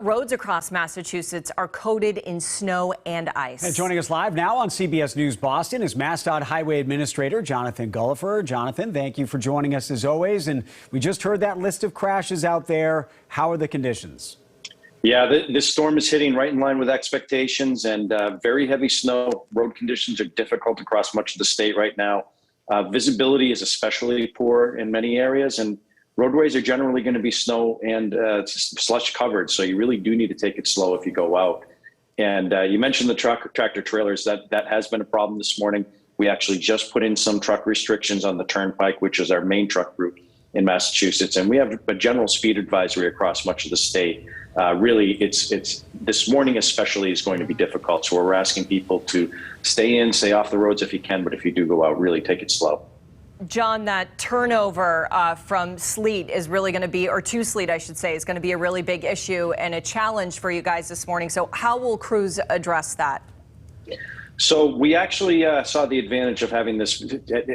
roads across Massachusetts are coated in snow and ice. And joining us live now on CBS News Boston is MassDOT Highway Administrator Jonathan Gulliver. Jonathan, thank you for joining us as always. And we just heard that list of crashes out there. How are the conditions? Yeah, this storm is hitting right in line with expectations, and very heavy snow. Road conditions are difficult across much of the state right now. Visibility is especially poor in many areas, and roadways are generally going to be snow and slush covered, so you really do need to take it slow if you go out. And you mentioned the tractor trailers. That has been a problem this morning. We actually just put in some truck restrictions on the Turnpike, which is our main truck route in Massachusetts, and we have a general speed advisory across much of the state. Really, it's this morning especially is going to be difficult, so we're asking people to stay off the roads if you can, but if you do go out, really take it slow. John, that turnover from sleet is really going to be, or to sleet, I should say, is going to be a really big issue and a challenge for you guys this morning. So how will crews address that? So we actually saw the advantage of having this.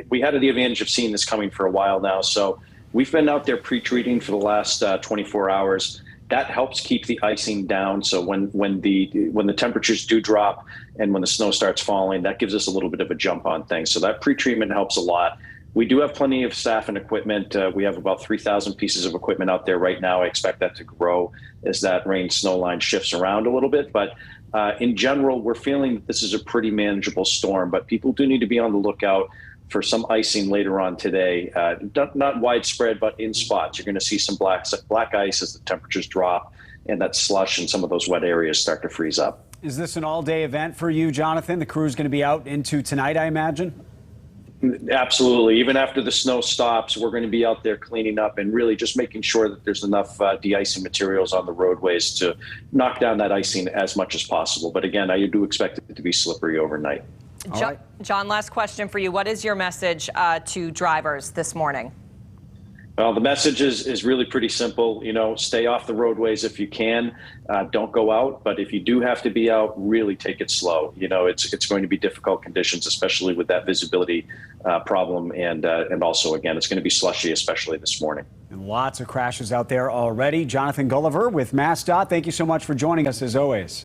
We had the advantage of seeing this coming for a while now. So we've been out there pre-treating for the last 24 hours. That helps keep the icing down. So when the temperatures do drop and when the snow starts falling, that gives us a little bit of a jump on things. So that pre-treatment helps a lot. We do have plenty of staff and equipment. We have about 3,000 pieces of equipment out there right now. I expect that to grow as that rain snow line shifts around a little bit. But in general, we're feeling that this is a pretty manageable storm, but people do need to be on the lookout for some icing later on today. Not widespread, but in spots. You're going to see some black ice as the temperatures drop and that slush and some of those wet areas start to freeze up. Is this an all-day event for you, Jonathan? The crew's going to be out into tonight, I imagine? Absolutely. Even after the snow stops, we're going to be out there cleaning up and really just making sure that there's enough de-icing materials on the roadways to knock down that icing as much as possible. But again, I do expect it to be slippery overnight. John, last question for you. What is your message to drivers this morning? Well, the message is really pretty simple. You know, stay off the roadways if you can. Don't go out. But if you do have to be out, really take it slow. You know, it's going to be difficult conditions, especially with that visibility problem. And also, again, it's going to be slushy, especially this morning. And lots of crashes out there already. Jonathan Gulliver with MassDOT. Thank you so much for joining us as always.